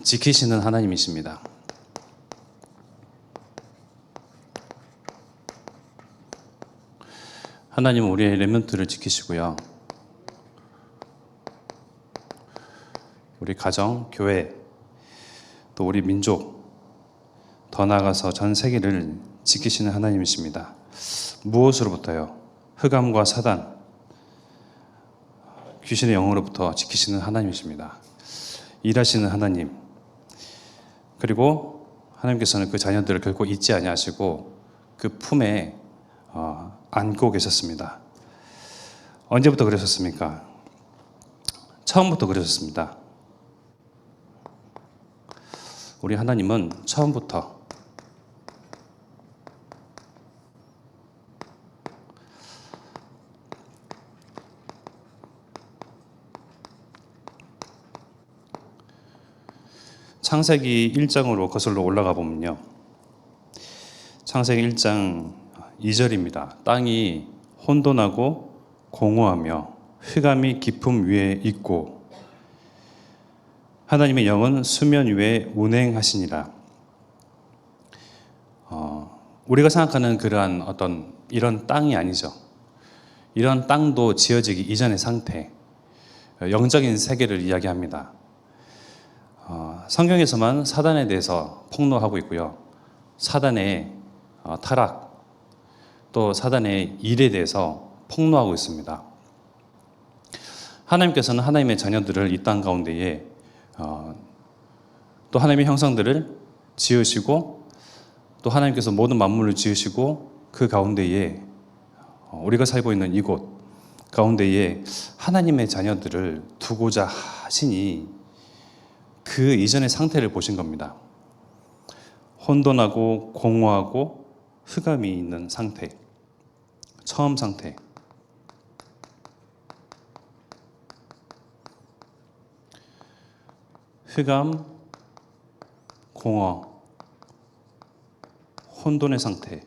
지키시는 하나님이십니다. 하나님은 우리의 렘넌트를 지키시고요. 우리 가정, 교회, 또 우리 민족, 더 나아가서 전 세계를 지키시는 하나님이십니다. 무엇으로부터요? 흑암과 사단, 귀신의 영으로부터 지키시는 하나님이십니다. 일하시는 하나님, 그리고 하나님께서는 그 자녀들을 결코 잊지 아니하시고 그 품에 안고 계셨습니다. 언제부터 그러셨습니까? 처음부터 그러셨습니다. 우리 하나님은 처음부터 창세기 1장으로 거슬러 올라가 보면요. 창세기 1장 2절입니다. 땅이 혼돈하고 공허하며 흑암이 깊음 위에 있고 하나님의 영은 수면 위에 운행하시니라. 우리가 생각하는 그러한 어떤 이런 땅이 아니죠. 이런 땅도 지어지기 이전의 상태, 영적인 세계를 이야기합니다. 성경에서만 사단에 대해서 폭로하고 있고요. 사단의 타락, 또 사단의 일에 대해서 폭로하고 있습니다. 하나님께서는 하나님의 자녀들을 이 땅 가운데에 또 하나님의 형상들을 지으시고 또 하나님께서 모든 만물을 지으시고 그 가운데에 우리가 살고 있는 이곳 가운데에 하나님의 자녀들을 두고자 하시니 그 이전의 상태를 보신 겁니다. 혼돈하고 공허하고 흑암이 있는 상태, 처음 상태. 흑암, 공허, 혼돈의 상태.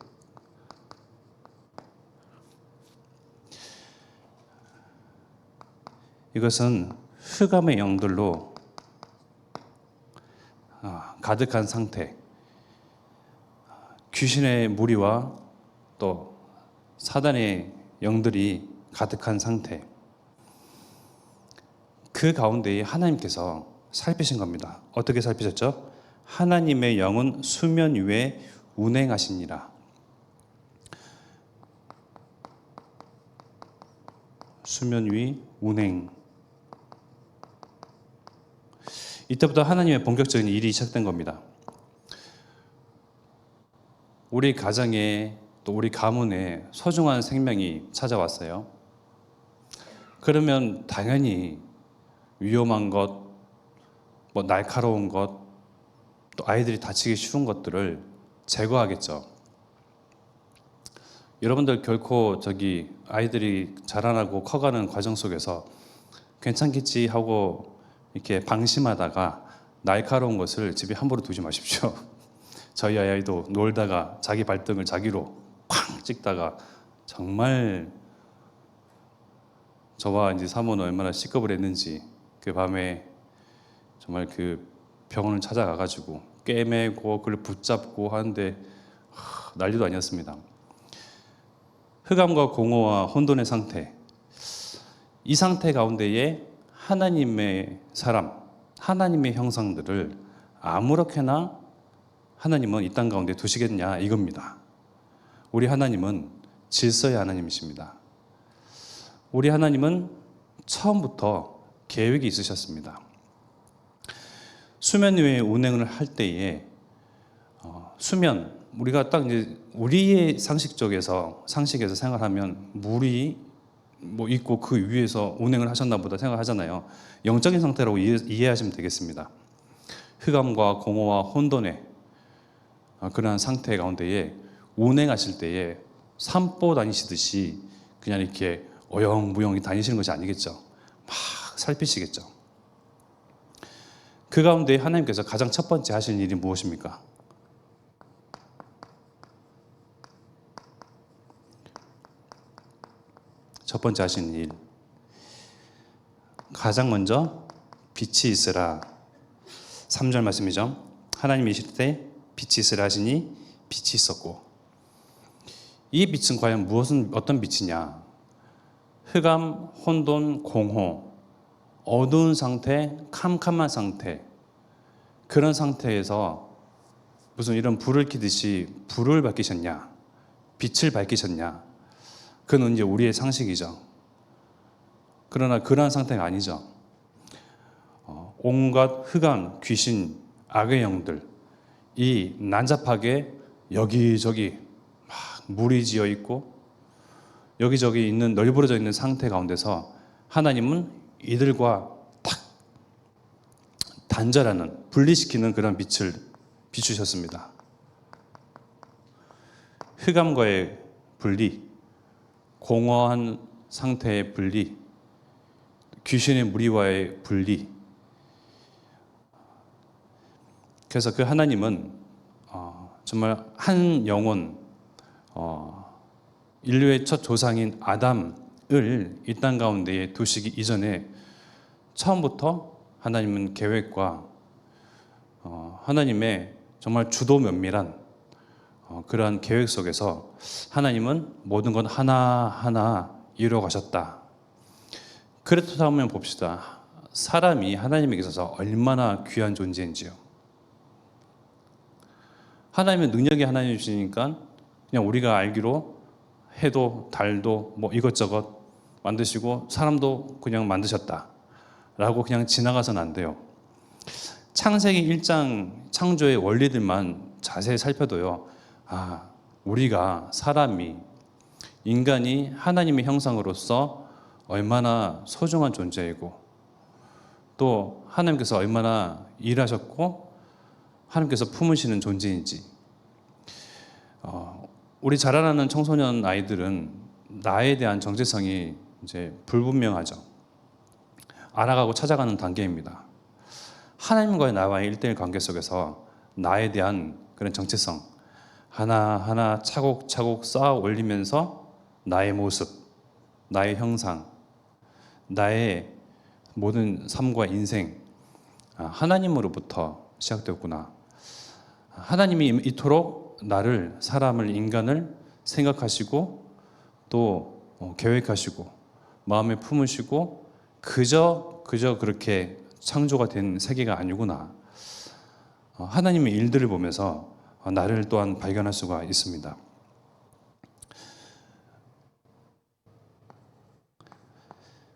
이것은 흑암의 영들로 가득한 상태, 귀신의 무리와 또 사단의 영들이 가득한 상태, 그 가운데에 하나님께서 살피신 겁니다. 어떻게 살피셨죠? 하나님의 영은 수면 위에 운행하시니라. 수면 위 운행. 이때부터 하나님의 본격적인 일이 시작된 겁니다. 우리 가정에 또 우리 가문에 소중한 생명이 찾아왔어요. 그러면 당연히 위험한 것, 뭐 날카로운 것, 또 아이들이 다치기 쉬운 것들을 제거하겠죠. 여러분들 결코 아이들이 자라나고 커가는 과정 속에서 괜찮겠지 하고 이렇게 방심하다가 날카로운 것을 집에 함부로 두지 마십시오. 저희 아이도 놀다가 자기 발등을 자기로 쾅 찍다가 정말 저와 이제 사모는 얼마나 시겁을 했는지 그 밤에 정말 그 병원을 찾아가가지고 꿰매고 그걸 붙잡고 하는데 난리도 아니었습니다. 흑암과 공허와 혼돈의 상태, 이 상태 가운데에 하나님의 사람, 하나님의 형상들을 아무렇게나 하나님은 이 땅 가운데 두시겠냐 이겁니다. 우리 하나님은 질서의 하나님이십니다. 우리 하나님은 처음부터 계획이 있으셨습니다. 수면 위에 운행을 할 때에 수면, 우리가 딱 이제 우리의 상식에서 생각하면 물이 뭐 있고 그 위에서 운행을 하셨나 보다 생각하잖아요. 영적인 상태라고 이해하시면 되겠습니다. 흑암과 공허와 혼돈의 그러한 상태 가운데에 운행하실 때에 산보 다니시듯이 그냥 이렇게 어영부영 다니시는 것이 아니겠죠. 막 살피시겠죠. 그 가운데 하나님께서 가장 첫 번째 하시는 일이 무엇입니까? 첫 번째 하시는 일, 가장 먼저 빛이 있으라. 3절 말씀이죠. 하나님이 이르시되 빛이 있으라 하시니 빛이 있었고. 이 빛은 과연 어떤 빛이냐? 흑암, 혼돈, 공허, 어두운 상태, 캄캄한 상태, 그런 상태에서 무슨 이런 불을 켜듯이 불을 밝히셨냐? 빛을 밝히셨냐? 그건 이제 우리의 상식이죠. 그러나 그러한 상태가 아니죠. 온갖 흑암, 귀신, 악의 영들, 이 난잡하게 여기저기 막 물이 지어 있고 여기저기 있는 널브러져 있는 상태 가운데서 하나님은 이들과 딱 단절하는, 분리시키는 그런 빛을 비추셨습니다. 흑암과의 분리, 공허한 상태의 분리, 귀신의 무리와의 분리. 그래서 그 하나님은 정말 한 영혼, 인류의 첫 조상인 아담을 이 땅 가운데에 두시기 이전에 처음부터 하나님은 계획과 하나님의 정말 주도 면밀한 그러한 계획 속에서 하나님은 모든 것 하나하나 이루어 가셨다. 그렇다면 봅시다. 사람이 하나님에게 있어서 얼마나 귀한 존재인지요. 하나님의 능력이 하나님 주시니까 그냥 우리가 알기로 해도 달도 뭐 이것저것 만드시고 사람도 그냥 만드셨다 라고 그냥 지나가서는 안 돼요. 창세기 1장 창조의 원리들만 자세히 살펴도요, 우리가 사람이, 인간이 하나님의 형상으로서 얼마나 소중한 존재이고 또 하나님께서 얼마나 일하셨고 하나님께서 품으시는 존재인지. 우리 자라나는 청소년 아이들은 나에 대한 정체성이 이제 불분명하죠. 알아가고 찾아가는 단계입니다. 하나님과의 나와의 일대일 관계 속에서 나에 대한 그런 정체성 하나하나 차곡차곡 쌓아 올리면서 나의 모습, 나의 형상, 나의 모든 삶과 인생, 하나님으로부터 시작되었구나. 하나님이 이토록 나를, 사람을, 인간을 생각하시고 또 계획하시고 마음에 품으시고 그저 그렇게 창조가 된 세계가 아니구나. 하나님의 일들을 보면서 나를 또한 발견할 수가 있습니다.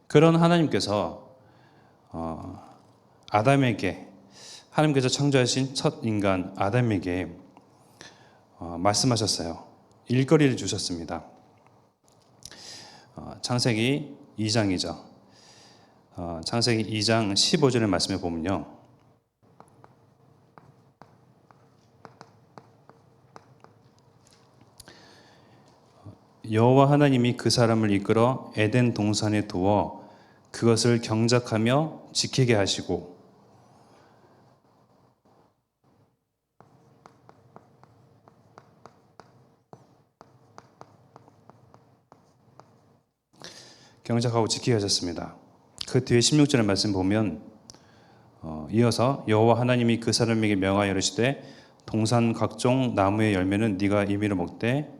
그런 하나님께서 아담에게, 하나님께서 창조하신 첫 인간 아담에게 말씀하셨어요. 일거리를 주셨습니다. 창세기 2장이죠. 창세기 2장 15절의 말씀에 보면요, 여호와 하나님이 그 사람을 이끌어 에덴 동산에 두어 그것을 경작하며 지키게 하시고 경작하고 지키게 하셨습니다. 그 뒤에 16절의 말씀 보면 이어서 여호와 하나님이 그 사람에게 명하여 이르시되 동산 각종 나무의 열매는 네가 임의로 먹되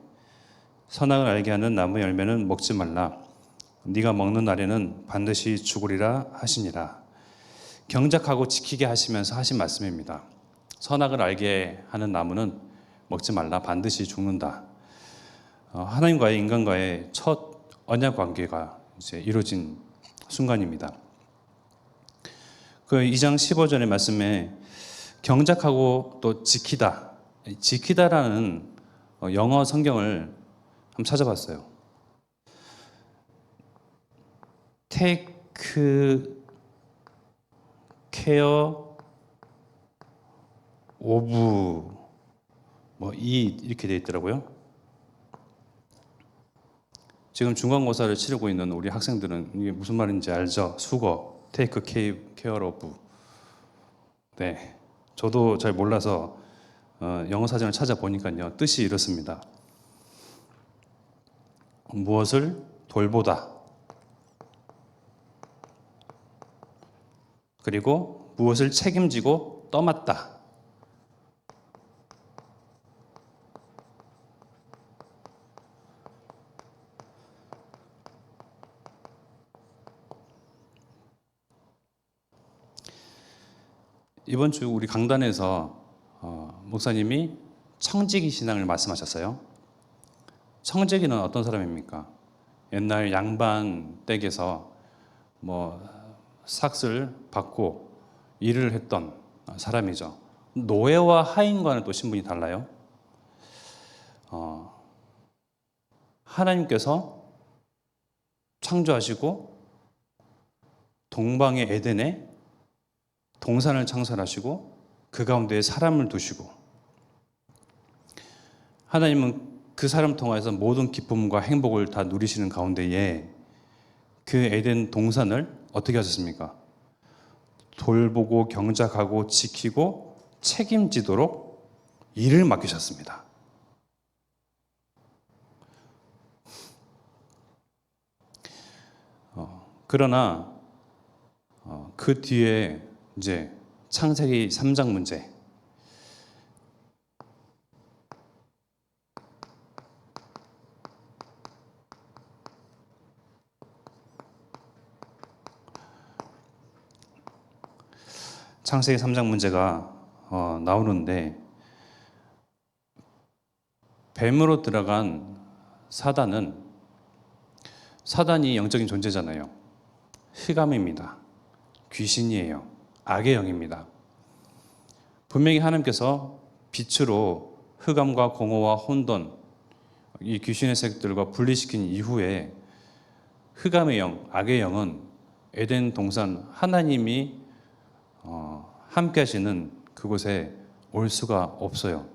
선악을 알게 하는 나무의 열매는 먹지 말라. 네가 먹는 날에는 반드시 죽으리라 하시니라. 경작하고 지키게 하시면서 하신 말씀입니다. 선악을 알게 하는 나무는 먹지 말라. 반드시 죽는다. 하나님과의 인간과의 첫 언약 관계가 이제 이루어진 순간입니다. 그 2장 15절의 말씀에 경작하고 또 지키다, 지키다라는 영어 성경을 한번 찾아봤어요. Take care of 이렇게 되어 있더라고요. 지금 중간고사를 치르고 있는 우리 학생들은 이게 무슨 말인지 알죠? 수거, take care of. 네, 저도 잘 몰라서 영어 사전을 찾아보니까요, 뜻이 이렇습니다. 무엇을 돌보다, 그리고 무엇을 책임지고 지키고 떠맡다. 이번 주 우리 강단에서 목사님이 청지기 신앙을 말씀하셨어요. 청지기는 어떤 사람입니까? 옛날 양반 댁에서 삭을 받고 일을 했던 사람이죠. 노예와 하인과는 또 신분이 달라요. 하나님께서 창조하시고 동방의 에덴에 동산을 창설하시고 그 가운데에 사람을 두시고 하나님은 그 사람 통해서 모든 기쁨과 행복을 다 누리시는 가운데에 그 에덴 동산을 어떻게 하셨습니까? 돌보고 경작하고 지키고 책임지도록 일을 맡기셨습니다. 그러나 그 뒤에 이제 창세기 3장 문제, 창세기 3장 문제가 나오는데 뱀으로 들어간 사단이 영적인 존재잖아요. 흑암입니다. 귀신이에요. 악의 영입니다. 분명히 하나님께서 빛으로 흑암과 공허와 혼돈, 이 귀신의 색들과 분리시킨 이후에 흑암의 영, 악의 영은 에덴 동산 하나님이 함께 하시는 그곳에 올 수가 없어요.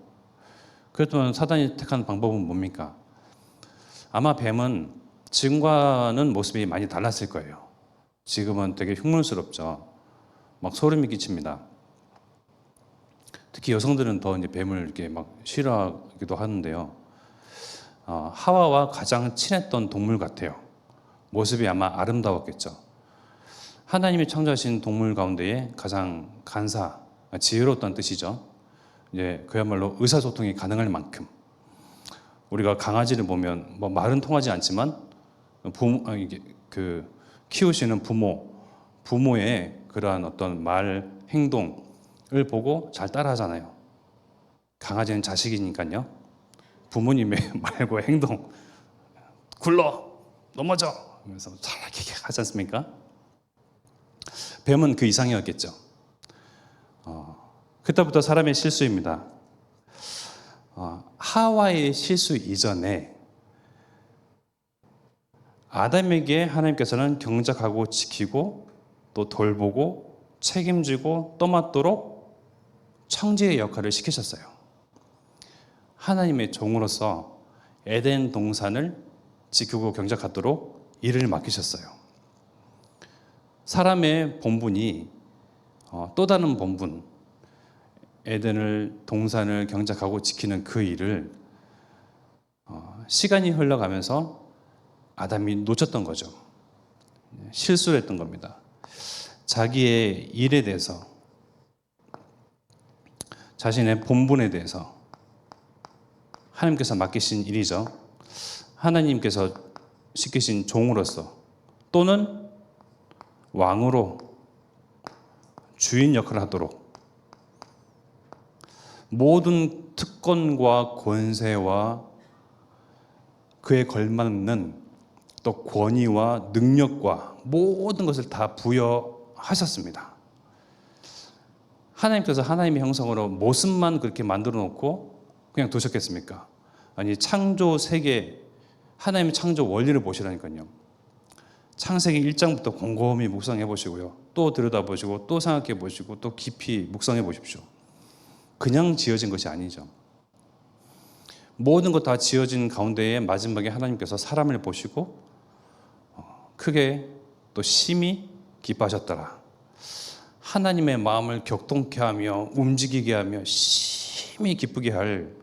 그렇다면 사단이 택한 방법은 뭡니까? 아마 뱀은 지금과는 모습이 많이 달랐을 거예요. 지금은 되게 흉물스럽죠. 막 소름이 끼칩니다. 특히 여성들은 더 이제 뱀을 이렇게 막 싫어하기도 하는데요. 하와와 가장 친했던 동물 같아요. 모습이 아마 아름다웠겠죠. 하나님이 창조하신 동물 가운데에 가장 간사, 지혜로웠다는 뜻이죠. 이제 그야말로 의사소통이 가능할 만큼 우리가 강아지를 보면 말은 통하지 않지만 키우시는 부모의 그러한 어떤 말, 행동을 보고 잘 따라하잖아요. 강아지는 자식이니까요. 부모님의 말과 행동, 굴러, 넘어져 하면서 잘하게 하지 않습니까? 뱀은 그 이상이었겠죠. 그때부터 사람의 실수입니다. 하와의 실수 이전에 아담에게 하나님께서는 경작하고 지키고 또 돌보고 책임지고 떠맡도록 청지의 역할을 시키셨어요. 하나님의 종으로서 에덴 동산을 지키고 경작하도록 일을 맡기셨어요. 사람의 본분이 또 다른 본분, 에덴을 동산을 경작하고 지키는 그 일을 시간이 흘러가면서 아담이 놓쳤던 거죠. 실수를 했던 겁니다. 자기의 일에 대해서, 자신의 본분에 대해서 하나님께서 맡기신 일이죠. 하나님께서 시키신 종으로서 또는 왕으로 주인 역할을 하도록 모든 특권과 권세와 그에 걸맞는 또 권위와 능력과 모든 것을 다 부여하셨습니다. 하나님께서 하나님의 형상으로 모습만 그렇게 만들어 놓고 그냥 두셨겠습니까? 아니, 창조 세계, 하나님의 창조 원리를 보시라니까요. 창세기 1장부터 곰곰이 묵상해 보시고요. 또 들여다보시고 또 생각해 보시고 또 깊이 묵상해 보십시오. 그냥 지어진 것이 아니죠. 모든 것 다 지어진 가운데에 마지막에 하나님께서 사람을 보시고 크게 또 심히 기뻐하셨더라. 하나님의 마음을 격동케 하며 움직이게 하며 심히 기쁘게 할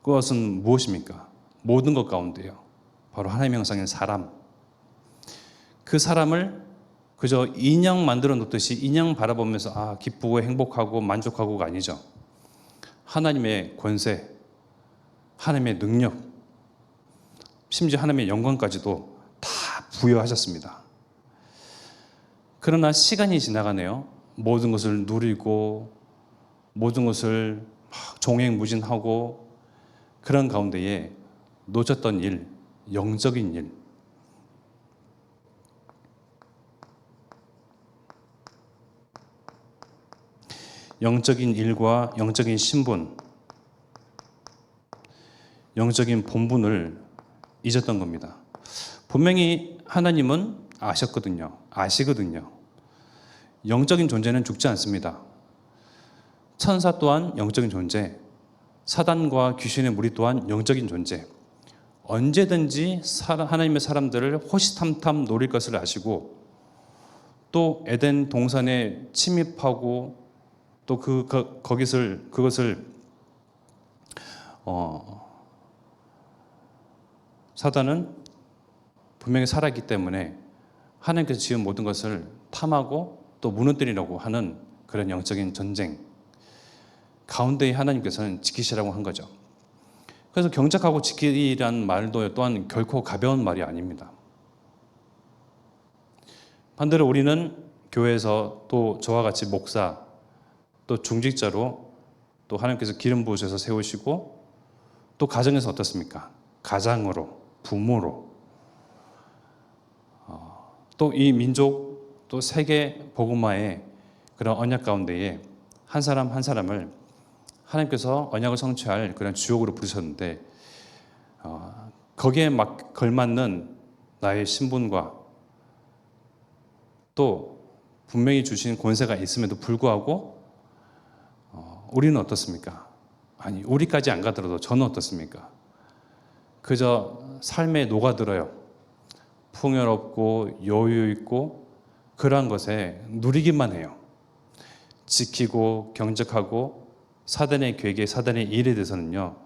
그것은 무엇입니까? 모든 것 가운데요. 바로 하나님의 형상인 사람. 그 사람을 그저 인형 만들어 놓듯이 인형 바라보면서 기쁘고 행복하고 만족하고가 아니죠. 하나님의 권세, 하나님의 능력, 심지어 하나님의 영광까지도 다 부여하셨습니다. 그러나 시간이 지나가네요. 모든 것을 누리고 모든 것을 종횡무진하고 그런 가운데에 놓쳤던 일, 영적인 일, 영적인 일과 영적인 신분, 영적인 본분을 잊었던 겁니다. 분명히 하나님은 아시거든요. 영적인 존재는 죽지 않습니다. 천사 또한 영적인 존재, 사단과 귀신의 무리 또한 영적인 존재. 언제든지 하나님의 사람들을 호시탐탐 노릴 것을 아시고 또 에덴 동산에 침입하고 또 그것을 사단은 분명히 살아있기 때문에 하나님께서 지은 모든 것을 탐하고 또 무너뜨리려고 하는 그런 영적인 전쟁 가운데에 하나님께서는 지키시라고 한 거죠. 그래서 경작하고 지키라는 말도 또한 결코 가벼운 말이 아닙니다. 반대로 우리는 교회에서 또 저와 같이 목사 또 중직자로 또 하나님께서 기름 부으셔서 세우시고 또 가정에서 어떻습니까? 가장으로, 부모로 또 이 민족 또 세계 복음화의 그런 언약 가운데에 한 사람 한 사람을 하나님께서 언약을 성취할 그런 주역으로 부르셨는데 거기에 걸맞는 나의 신분과 또 분명히 주신 권세가 있음에도 불구하고 우리는 어떻습니까? 아니 우리까지 안 가더라도 저는 어떻습니까? 그저 삶에 녹아들어요. 풍요롭고 여유 있고 그러한 것에 누리기만 해요. 지키고 경적하고 사단의 계획에 사단의 일에 대해서는요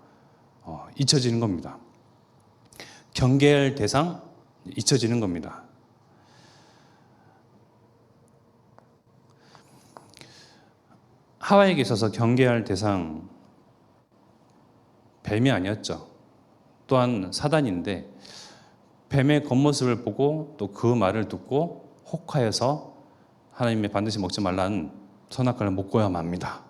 잊혀지는 겁니다. 경계할 대상 잊혀지는 겁니다. 하와에게 있어서 경계할 대상 뱀이 아니었죠. 또한 사단인데 뱀의 겉모습을 보고 또 그 말을 듣고 혹하여서 하나님의 반드시 먹지 말라는 선악과를 먹고야 맙니다.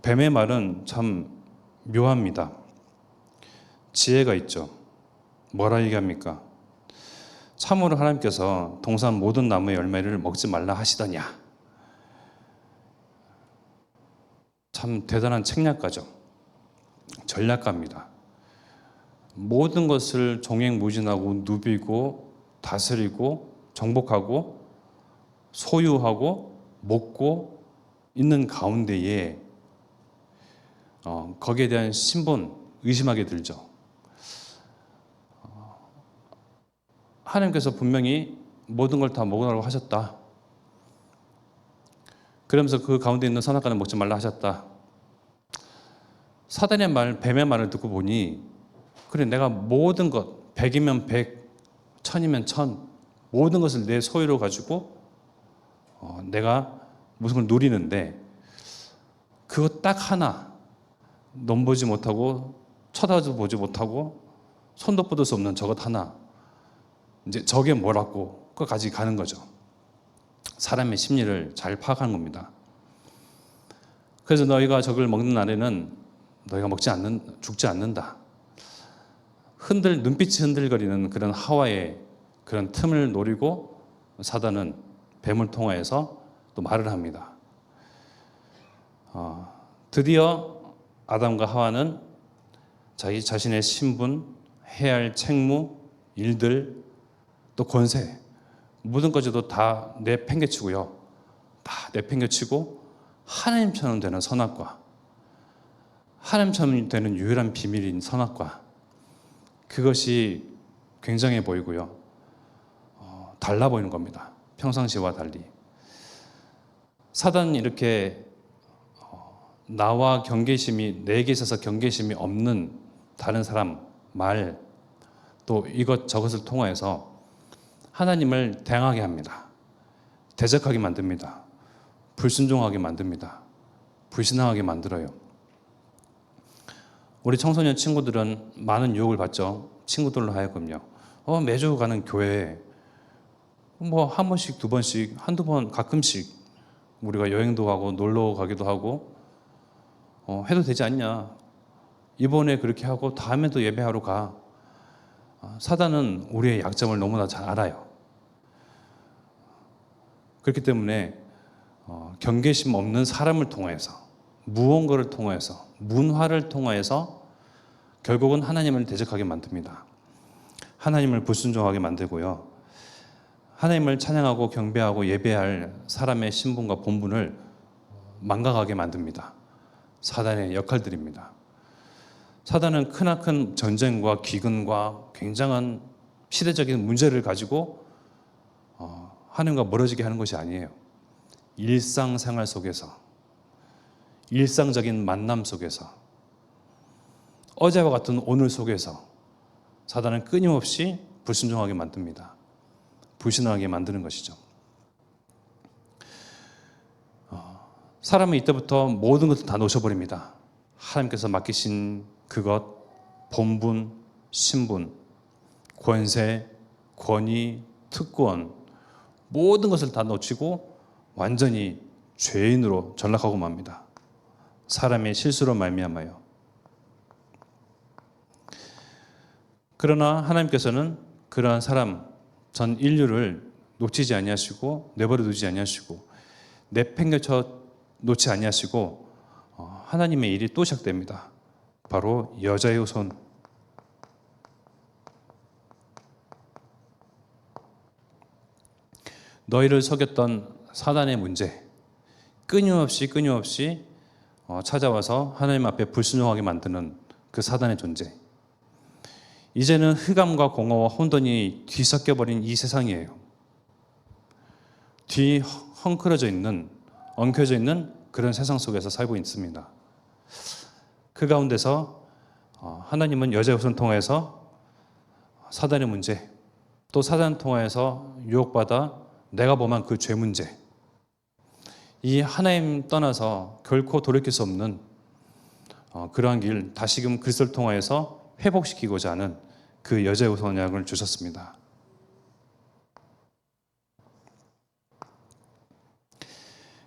뱀의 말은 참 묘합니다. 지혜가 있죠. 뭐라 얘기합니까? 참으로 하나님께서 동산 모든 나무의 열매를 먹지 말라 하시더냐. 참 대단한 책략가죠. 전략가입니다. 모든 것을 종횡무진하고 누비고 다스리고 정복하고 소유하고 먹고 있는 가운데에 거기에 대한 신분 의심하게 들죠. 하나님께서 분명히 모든 걸 다 먹으라고 하셨다. 그러면서 그 가운데 있는 선악과는 먹지 말라 하셨다. 사단의 말, 뱀의 말을 듣고 보니 그래 내가 모든 것 100이면 100, 1000이면 1000 모든 것을 내 소유로 가지고 내가 무슨 걸 누리는데 그거 딱 하나 넘보지 못하고 쳐다도 보지 못하고 손도 뻗을 수 없는 저것 하나 이제 저게 뭐라고 그거 가지고 가는 거죠. 사람의 심리를 잘 파악하는 겁니다. 그래서 너희가 저걸 먹는 날에는 너희가 죽지 않는다. 눈빛이 흔들거리는 그런 하와의 그런 틈을 노리고 사단은 뱀을 통하여서 또 말을 합니다. 드디어 아담과 하와는 자기 자신의 신분, 해야 할 책무, 일들, 또 권세 모든 것도 다 내팽개치고요. 다 내팽개치고 하나님처럼 되는 선악과, 하나님처럼 되는 유일한 비밀인 선악과 그것이 굉장해 보이고요. 달라 보이는 겁니다. 평상시와 달리. 사단은 이렇게 나와 경계심이 내게 있어서 경계심이 없는 다른 사람 말 또 이것 저것을 통하여서 하나님을 대항하게 합니다. 대적하게 만듭니다. 불순종하게 만듭니다. 불신앙하게 만들어요. 우리 청소년 친구들은 많은 유혹을 받죠. 친구들로 하여금요. 매주 가는 교회에 한 번씩, 두 번씩, 한두 번 가끔씩 우리가 여행도 가고 놀러 가기도 하고 해도 되지 않냐. 이번에 그렇게 하고 다음에도 예배하러 가. 사단은 우리의 약점을 너무나 잘 알아요. 그렇기 때문에 경계심 없는 사람을 통해서, 무언가를 통해서, 문화를 통해서 결국은 하나님을 대적하게 만듭니다. 하나님을 불순종하게 만들고요. 하나님을 찬양하고 경배하고 예배할 사람의 신분과 본분을 망각하게 만듭니다. 사단의 역할들입니다. 사단은 크나큰 전쟁과 기근과 굉장한 시대적인 문제를 가지고 하나님과 멀어지게 하는 것이 아니에요. 일상생활 속에서, 일상적인 만남 속에서, 어제와 같은 오늘 속에서 사단은 끊임없이 불순종하게 만듭니다. 불신하게 만드는 것이죠. 사람은 이때부터 모든 것을 다 놓쳐버립니다. 하나님께서 맡기신 그것, 본분, 신분, 권세, 권위, 특권, 모든 것을 다 놓치고 완전히 죄인으로 전락하고 맙니다. 사람의 실수로 말미암아요. 그러나 하나님께서는 그러한 사람, 전 인류를 놓치지 아니하시고 내버려 두지 아니하시고 내팽개쳐 놓지 아니하시고 하나님의 일이 또 시작됩니다. 바로 여자의 후손. 너희를 속였던 사단의 문제, 끊임없이 찾아와서 하나님 앞에 불순종하게 만드는 그 사단의 존재. 이제는 흑암과 공허와 혼돈이 뒤섞여버린 이 세상이에요. 헝클어져 있는, 엉켜져 있는 그런 세상 속에서 살고 있습니다. 그 가운데서 하나님은 여자의 후손 통해서 사단의 문제, 또 사단 통해서 유혹받아 내가 범한 그 죄 문제, 이 하나님 떠나서 결코 돌이킬 수 없는 그러한 길 다시금 그리스도를 통하여서 회복시키고자 하는 그 여자의 후손 약을 주셨습니다.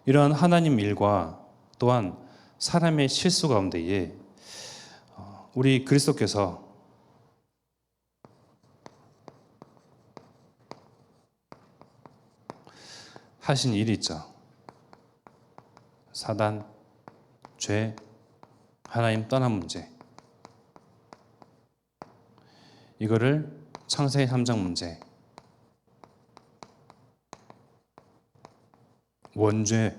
이러한 하나님 일과 또한 사람의 실수 가운데에 우리 그리스도께서 하신 일이 있죠. 사단, 죄, 하나님 떠난 문제. 이거를 창세기 3장 문제, 원죄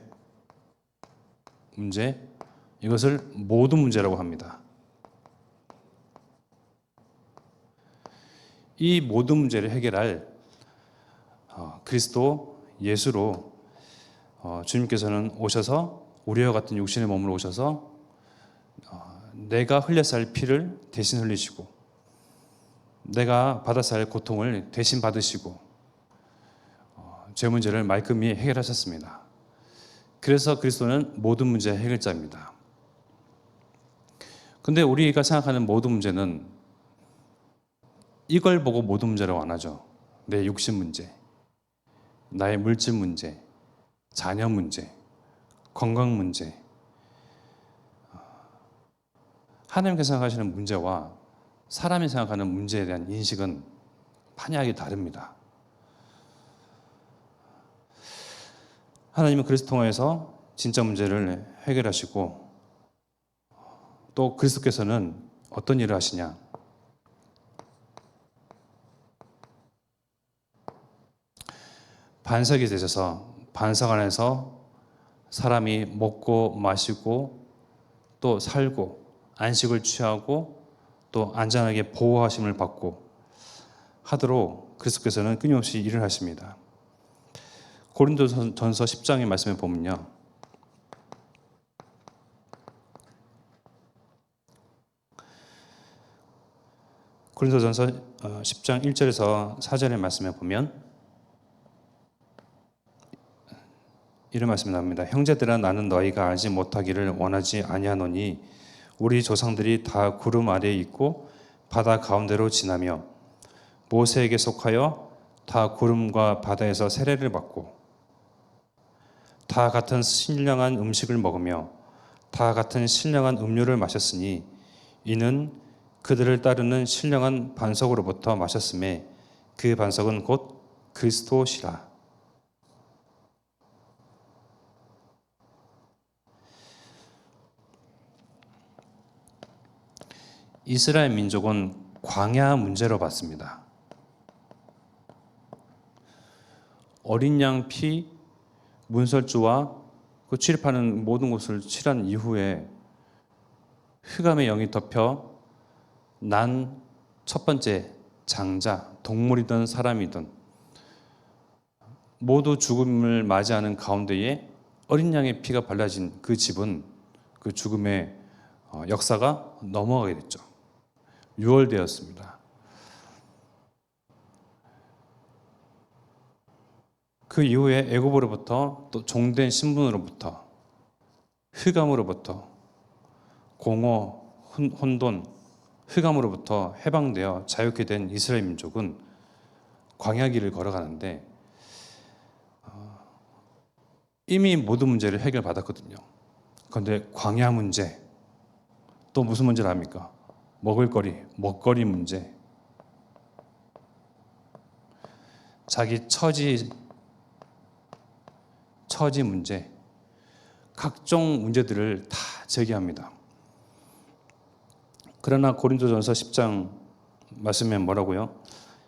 문제, 이것을 모든 문제라고 합니다. 이 모든 문제를 해결할 그리스도 예수로 주님께서는 오셔서 우리와 같은 육신의 몸으로 오셔서 내가 흘렸어야 할 피를 대신 흘리시고 내가 받았어야 할 고통을 대신 받으시고 죄 문제를 말끔히 해결하셨습니다. 그래서 그리스도는 모든 문제의 해결자입니다. 근데 우리가 생각하는 모든 문제는 이걸 보고 모든 문제라고 안 하죠. 내 육신 문제, 나의 물질 문제, 자녀 문제, 건강 문제. 하나님께서 생각하시는 문제와 사람이 생각하는 문제에 대한 인식은 판이하게 다릅니다. 하나님은 그리스도 통해서 진짜 문제를 해결하시고 또 그리스도께서는 어떤 일을 하시냐? 반석이 되셔서 반석 안에서 사람이 먹고 마시고 또 살고 안식을 취하고 또 안전하게 보호하심을 받고 하도록 그리스도께서는 끊임없이 일을 하십니다. 고린도전서 10장의 말씀에 보면요, 고린도전서 10장 1절에서 4절의 말씀에 보면 이런 말씀이 나옵니다. 형제들아 나는 너희가 알지 못하기를 원하지 아니하노니 우리 조상들이 다 구름 아래에 있고 바다 가운데로 지나며 모세에게 속하여 다 구름과 바다에서 세례를 받고 다 같은 신령한 음식을 먹으며 다 같은 신령한 음료를 마셨으니 이는 그들을 따르는 신령한 반석으로부터 마셨음에 그 반석은 곧 그리스도시라. 이스라엘 민족은 광야 문제로 봤습니다. 어린 양 피 문설주와 그 출입하는 모든 곳을 칠한 이후에 흑암의 영이 덮여 난 첫 번째 장자, 동물이든 사람이든 모두 죽음을 맞이하는 가운데에 어린 양의 피가 발라진 그 집은 그 죽음의 역사가 넘어가게 됐죠. 유월되었습니다. 그 이후에 애굽으로부터 또 종된 신분으로부터 흑암으로부터 공허, 혼돈, 흑암으로부터 해방되어 자유케 된 이스라엘 민족은 광야길을 걸어가는데 이미 모든 문제를 해결받았거든요. 그런데 광야 문제, 또 무슨 문제를 합니까? 먹거리 문제, 자기 처지 문제, 각종 문제들을 다 제기합니다. 그러나 고린도전서 10장 말씀에 뭐라고요?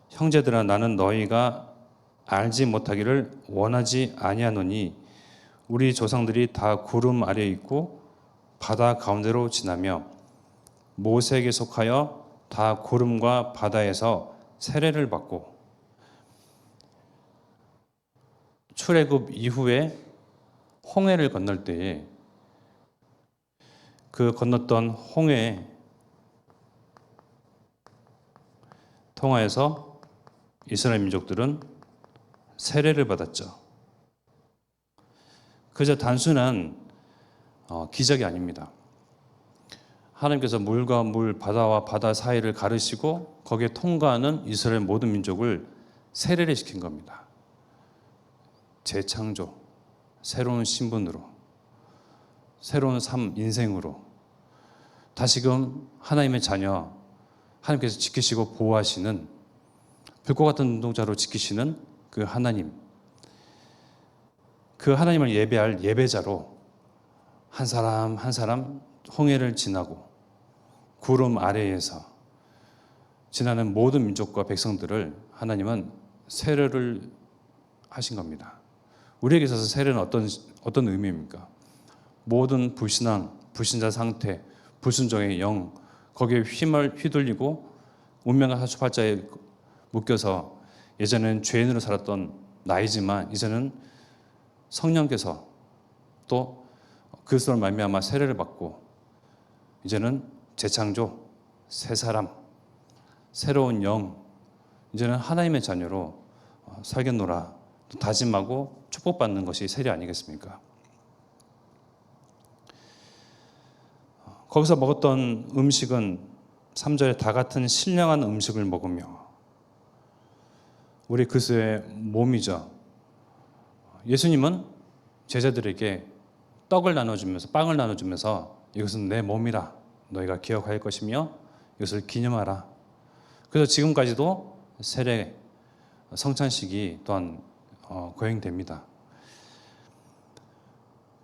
형제들아 나는 너희가 알지 못하기를 원하지 아니하노니 우리 조상들이 다 구름 아래에 있고 바다 가운데로 지나며 모세에게 속하여 다 구름과 바다에서 세례를 받고 출애굽 이후에 홍해를 건널 때에 그 건넜던 홍해 통하여서 이스라엘 민족들은 세례를 받았죠. 그저 단순한 기적이 아닙니다. 하나님께서 물과 물, 바다와 바다 사이를 가르시고 거기에 통과하는 이스라엘 모든 민족을 세례를 시킨 겁니다. 재창조, 새로운 신분으로, 새로운 삶, 인생으로 다시금 하나님의 자녀, 하나님께서 지키시고 보호하시는 불꽃 같은 눈동자로 지키시는 그 하나님, 그 하나님을 예배할 예배자로 한 사람 한 사람 홍해를 지나고 구름 아래에서 지나는 모든 민족과 백성들을 하나님은 세례를 하신 겁니다. 우리에게 있어서 세례는 어떤 의미입니까? 모든 불신앙, 불신자 상태, 불순종의 영, 거기에 휘둘리고 운명의 사주팔자에 묶여서 예전에는 죄인으로 살았던 나이지만 이제는 성령께서 또 그리스도를 말미암아 세례를 받고 이제는 재창조, 새 사람, 새로운 영, 이제는 하나님의 자녀로 살겠노라 다짐하고 축복받는 것이 세례 아니겠습니까? 거기서 먹었던 음식은 3절에 다 같은 신령한 음식을 먹으며 우리 그리스도의 몸이죠. 예수님은 제자들에게 떡을 나눠주면서 빵을 나눠주면서 이것은 내 몸이라 너희가 기억할 것이며 이것을 기념하라. 그래서 지금까지도 세례 성찬식이 또한 거행됩니다.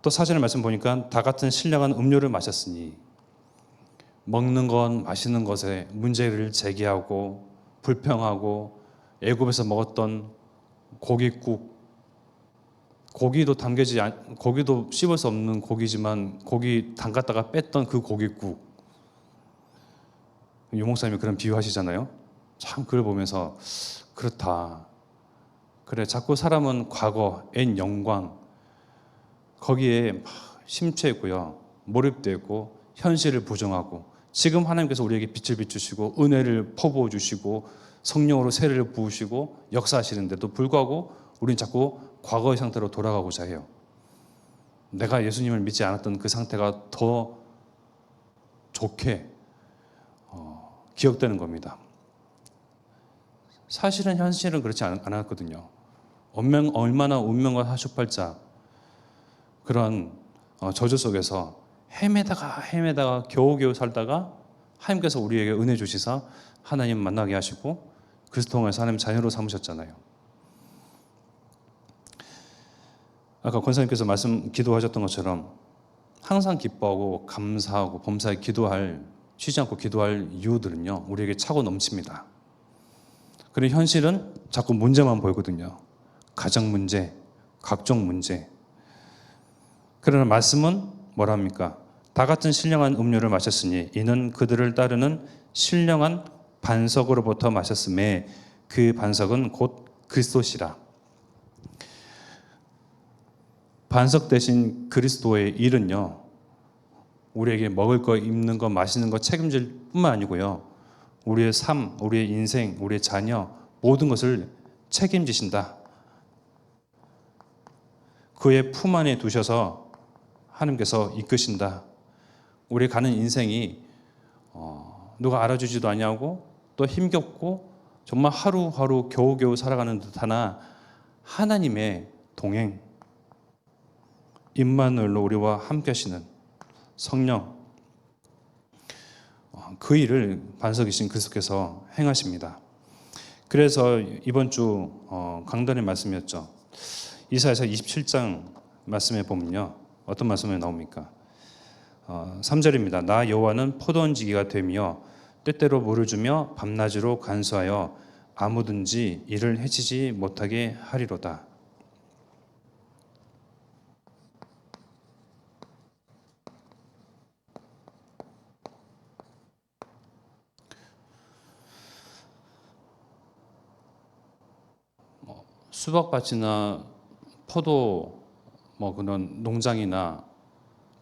또 사전의 말씀 보니까 다 같은 신령한 음료를 마셨으니 먹는 것, 마시는 것에 문제를 제기하고 불평하고 애굽에서 먹었던 고깃국, 고기도 씹을 수 없는 고기지만 고기 담갔다가 뺐던 그 고깃국, 유 목사님이 그런 비유하시잖아요. 참 그걸 보면서 그렇다. 그래, 자꾸 사람은 과거, 옛 영광 거기에 심취했고요, 몰입되고 현실을 부정하고 지금 하나님께서 우리에게 빛을 비추시고 은혜를 퍼부어 주시고 성령으로 세례를 부으시고 역사하시는데도 불구하고 우리는 자꾸 과거의 상태로 돌아가고자 해요. 내가 예수님을 믿지 않았던 그 상태가 더 좋게 기억되는 겁니다. 사실은 현실은 그렇지 않았거든요. 얼마나 운명과 사주팔자 그런 저주 속에서 헤매다가 겨우겨우 살다가 하나님께서 우리에게 은혜 주시사 하나님 만나게 하시고 그리스도 통해서 하나님 자녀로 삼으셨잖아요. 아까 권사님께서 기도하셨던 것처럼 항상 기뻐하고 감사하고 범사에 쉬지 않고 기도할 이유들은요, 우리에게 차고 넘칩니다. 그런데 현실은 자꾸 문제만 보이거든요. 가정 문제, 각종 문제. 그러나 말씀은 뭐랍니까? 다 같은 신령한 음료를 마셨으니 이는 그들을 따르는 신령한 반석으로부터 마셨음에 그 반석은 곧 그리스도시라. 반석 대신 그리스도의 일은요, 우리에게 먹을 거, 입는 거, 마시는 거 책임질 뿐만 아니고요, 우리의 삶, 우리의 인생, 우리의 자녀 모든 것을 책임지신다. 그의 품 안에 두셔서 하나님께서 이끄신다. 우리 가는 인생이 누가 알아주지도 아니하고 또 힘겹고 정말 하루하루 겨우겨우 살아가는 듯하나 하나님의 동행, 임마누엘로 우리와 함께 하시는 성령, 그 일을 반석이신 그리스도께서 행하십니다. 그래서 이번 주 강단의 말씀이었죠. 이사야서 27장 말씀에 보면요, 어떤 말씀이 나옵니까? 3절입니다. 나 여호와는 포도원지기가 되며 때때로 물을 주며 밤낮으로 간수하여 아무든지 이를 해치지 못하게 하리로다. 수박밭이나 포도 그런 농장이나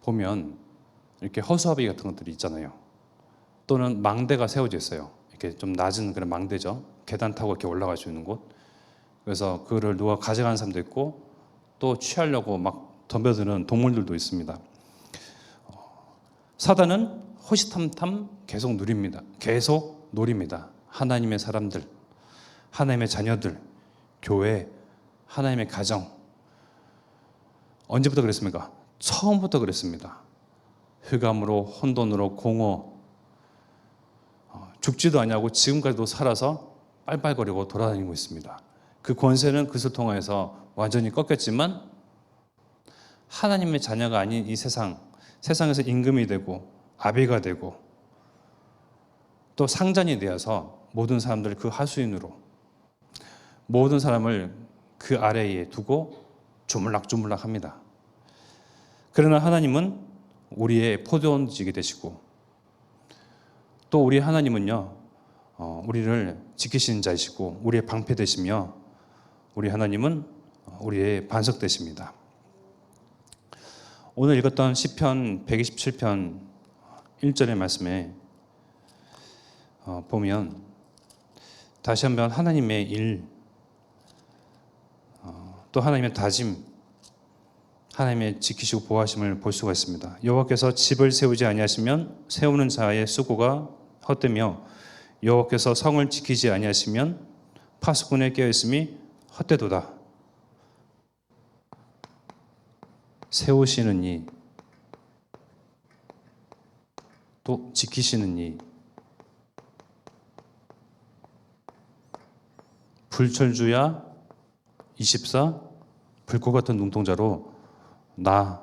보면 이렇게 허수아비 같은 것들이 있잖아요. 또는 망대가 세워져 있어요. 이렇게 좀 낮은 그런 망대죠. 계단 타고 이렇게 올라갈 수 있는 곳. 그래서 그거를 누가 가져가는 사람도 있고 또 취하려고 막 덤벼드는 동물들도 있습니다. 사단은 호시탐탐 계속 노립니다. 하나님의 사람들, 하나님의 자녀들, 교회, 하나님의 가정. 언제부터 그랬습니까? 처음부터 그랬습니다. 흑암으로, 혼돈으로, 공허, 죽지도 아니하고 지금까지도 살아서 빨빨거리고 돌아다니고 있습니다. 그 권세는 그것을 통해서 완전히 꺾였지만 하나님의 자녀가 아닌 이 세상에서 임금이 되고 아비가 되고 또 상전이 되어서 모든 사람들 그 하수인으로 모든 사람을 그 아래에 두고 조물락조물락 합니다. 그러나 하나님은 우리의 포도원지기 되시고 또 우리 하나님은요, 우리를 지키시는 자이시고 우리의 방패 되시며 우리 하나님은 우리의 반석 되십니다. 오늘 읽었던 시편 127편 1절의 말씀에 보면 다시 한번 하나님의 일, 또 하나님의 다짐, 하나님의 지키시고 보호하심을 볼 수가 있습니다. 여호와께서 집을 세우지 아니하시면 세우는 자의 수고가 헛되며 여호와께서 성을 지키지 아니하시면 파수꾼의 깨어있음이 헛되도다. 세우시는 이, 또 지키시는 이, 불철주야 24, 불꽃 같은 눈동자로 나,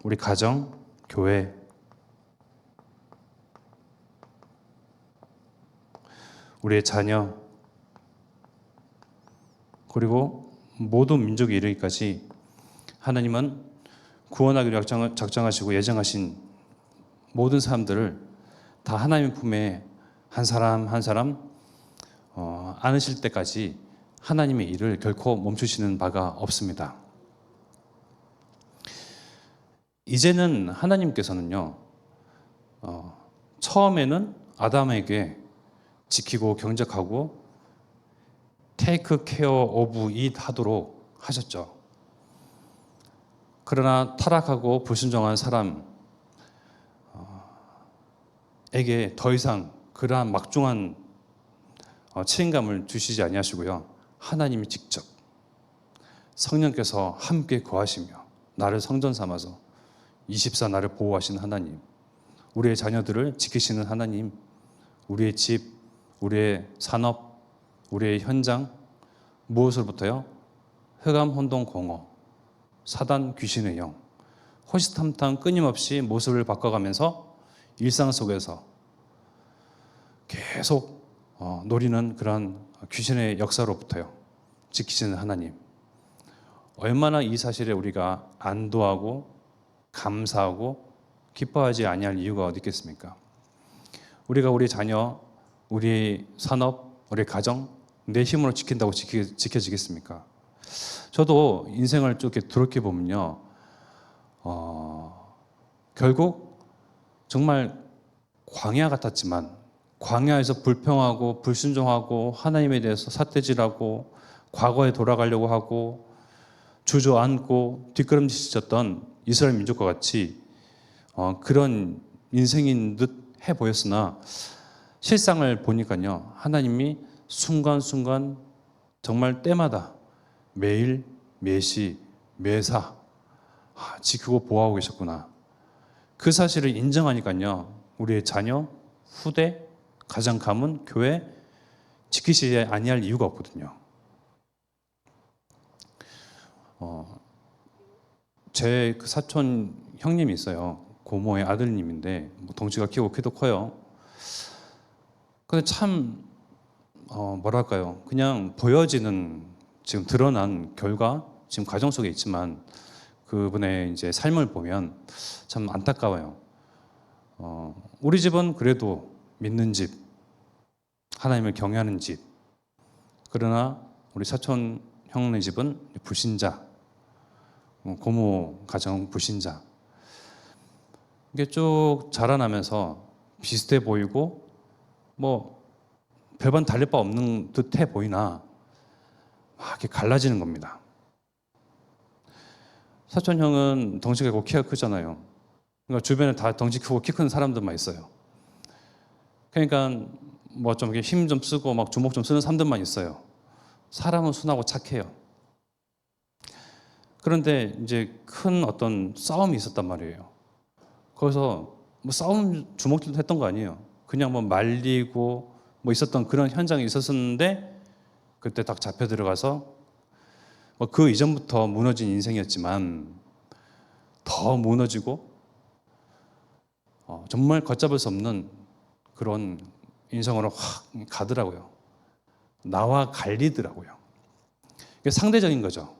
우리 가정, 교회, 우리의 자녀, 그리고 모든 민족에 이르기까지 하나님은 구원하기로 작정하시고 예정하신 모든 사람들을 다 하나님의 품에 한 사람 한 사람 안으실 때까지 하나님의 일을 결코 멈추시는 바가 없습니다. 이제는 하나님께서는요, 처음에는 아담에게 지키고 경작하고 테이크 케어 오브 잇 하도록 하셨죠. 그러나 타락하고 불순종한 사람에게 더 이상 그러한 막중한 책임감을 주시지 아니하시고요. 하나님이 직접 성령께서 함께 거하시며 나를 성전 삼아서 24 나를 보호하시는 하나님, 우리의 자녀들을 지키시는 하나님, 우리의 집, 우리의 산업, 우리의 현장, 무엇으로부터요? 흑암, 혼동, 공허, 사단, 귀신의 영, 호시탐탐 끊임없이 모습을 바꿔가면서 일상 속에서 계속 노리는 그런 귀신의 역사로부터요. 지키시는 하나님. 얼마나 이 사실에 우리가 안도하고 감사하고 기뻐하지 아니할 이유가 어디 있겠습니까? 우리가 우리 자녀, 우리 산업, 우리 가정 내 힘으로 지킨다고 지켜지겠습니까? 저도 인생을 쭉 이렇게 돌이켜 보면요, 결국 정말 광야 같았지만 광야에서 불평하고 불순종하고 하나님에 대해서 삿대질하고 과거에 돌아가려고 하고 주저앉고 뒷걸음질쳤던 이스라엘 민족과 같이 그런 인생인 듯 해 보였으나 실상을 보니까요, 하나님이 순간순간 정말 때마다 매일 매시 매사 지키고 보호하고 계셨구나. 그 사실을 인정하니까요, 우리의 자녀, 후대, 가정, 가문, 교회 지키시지 아니할 이유가 없거든요. 제 그 사촌 형님이 있어요. 고모의 아들님인데 덩치가 크고 키도 커요. 근데 참 뭐랄까요? 그냥 보여지는 지금 드러난 결과 지금 가정 속에 있지만 그분의 이제 삶을 보면 참 안타까워요. 우리 집은 그래도 믿는 집, 하나님을 경외하는 집. 그러나 우리 사촌 형네 집은 불신자, 고모 가정 불신자. 이게 쭉 자라나면서 비슷해 보이고 뭐 별반 달릴 바 없는 듯해 보이나 막 이렇게 갈라지는 겁니다. 사촌 형은 덩치가 크고 키가 크잖아요. 그러니까 주변에 다 덩치 크고 키 큰 사람들만 있어요. 그러니까 뭐 좀 힘 좀 쓰고 막 주먹 좀 쓰는 사람들만 있어요. 사람은 순하고 착해요. 그런데 이제 큰 어떤 싸움이 있었단 말이에요. 거기서 뭐 싸움 주먹질도 했던 거 아니에요. 그냥 뭐 말리고 뭐 있었던 그런 현장이 있었는데 그때 딱 잡혀 들어가서 뭐 그 이전부터 무너진 인생이었지만 더 무너지고 정말 걷잡을 수 없는 그런 인생으로 확 가더라고요. 나와 갈리더라고요. 이게 상대적인 거죠.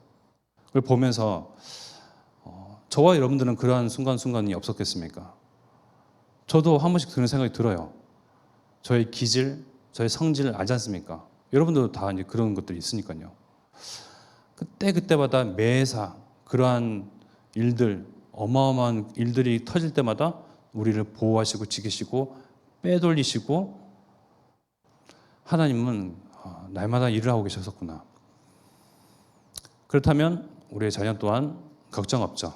그걸 보면서 저와 여러분들은 그러한 순간순간이 없었겠습니까? 저도 한 번씩 드는 생각이 들어요. 저의 기질, 저의 성질 알지 않습니까? 여러분들도 다 이제 그런 것들이 있으니까요. 그때마다 매사 그러한 일들, 어마어마한 일들이 터질 때마다 우리를 보호하시고 지키시고 빼돌리시고 하나님은 날마다 일을 하고 계셨었구나. 그렇다면 우리의 자녀 또한 걱정 없죠.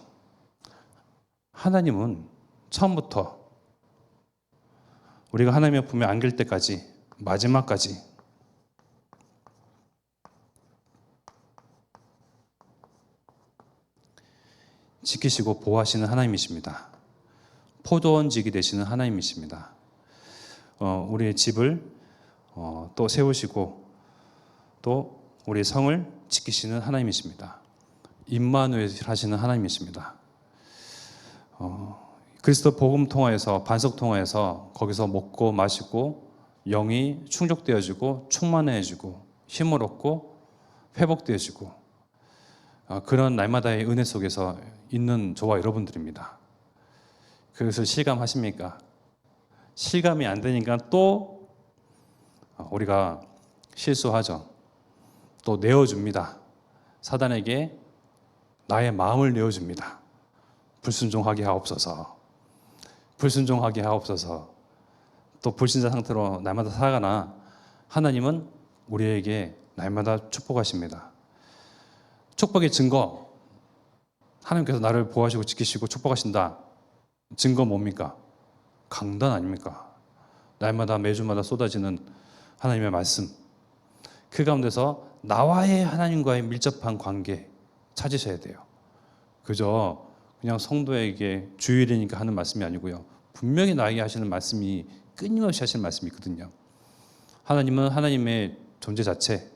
하나님은 처음부터 우리가 하나님의 품에 안길 때까지 마지막까지 지키시고 보호하시는 하나님이십니다. 포도원직이 되시는 하나님이십니다. 우리의 집을 또 세우시고 또 우리의 성을 지키시는 하나님이십니다. 임마누엘 하시는 하나님이십니다. 그리스도 복음 통하여서 반석 통하여서 거기서 먹고 마시고 영이 충족되어지고 충만해지고 힘을 얻고 회복되어지고 그런 날마다의 은혜 속에서 있는 저와 여러분들입니다. 그것을 실감하십니까? 실감이 안 되니까 또 우리가 실수하죠. 또 내어줍니다. 사단에게 나의 마음을 내어줍니다. 불순종하게 하옵소서. 불순종하게 하옵소서. 또 불신자 상태로 날마다 살아가나 하나님은 우리에게 날마다 축복하십니다. 축복의 증거 하나님께서 나를 보호하시고 지키시고 축복하신다. 증거 뭡니까? 강단 아닙니까? 날마다 매주마다 쏟아지는 하나님의 말씀. 그 가운데서 나와의 하나님과의 밀접한 관계 찾으셔야 돼요. 그저 그냥 성도에게 주일이니까 하는 말씀이 아니고요. 분명히 나에게 하시는 말씀이 끊임없이 하시는 말씀이 있거든요. 하나님은 하나님의 존재 자체,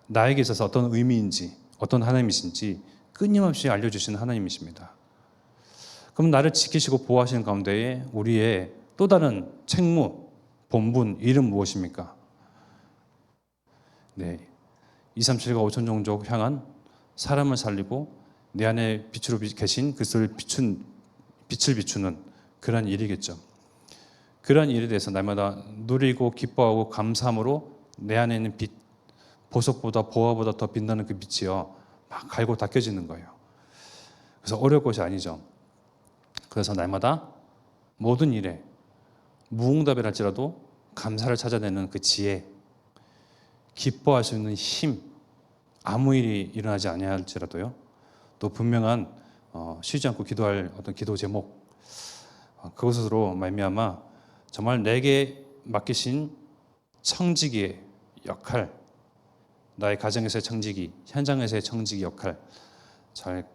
나에게 있어서 어떤 의미인지, 어떤 하나님이신지 끊임없이 알려주시는 하나님이십니다. 그럼 나를 지키시고 보호하시는 가운데에 우리의 또 다른 책무, 본분, 일은 무엇입니까? 네, 237과 5천 종족 향한 사람을 살리고 내 안에 빛으로 계신 그리스도를 빛을 비추는 그런 일이겠죠. 그런 일에 대해서 날마다 누리고 기뻐하고 감사함으로 내 안에 있는 빛, 보석보다 보화보다 더 빛나는 그 빛이요 막 갈고 닦여지는 거예요. 그래서 어려울 것이 아니죠. 그래서 날마다 모든 일에 무응답이랄지라도 감사를 찾아내는 그 지혜, 기뻐할 수 있는 힘, 아무 일이 일어나지 아니할지라도요 또 분명한 쉬지 않고 기도할 어떤 기도 제목, 그것으로 말미암아 정말 내게 맡기신 청지기의 역할, 나의 가정에서의 청지기, 현장에서의 청지기 역할 잘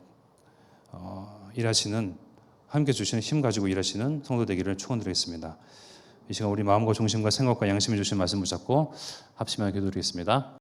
일하시는, 함께 주시는 힘 가지고 일하시는 성도 되기를 축원드리겠습니다. 이 시간 우리 마음과 중심과 생각과 양심을 주신 말씀 붙잡고 합심하게 기도드리겠습니다.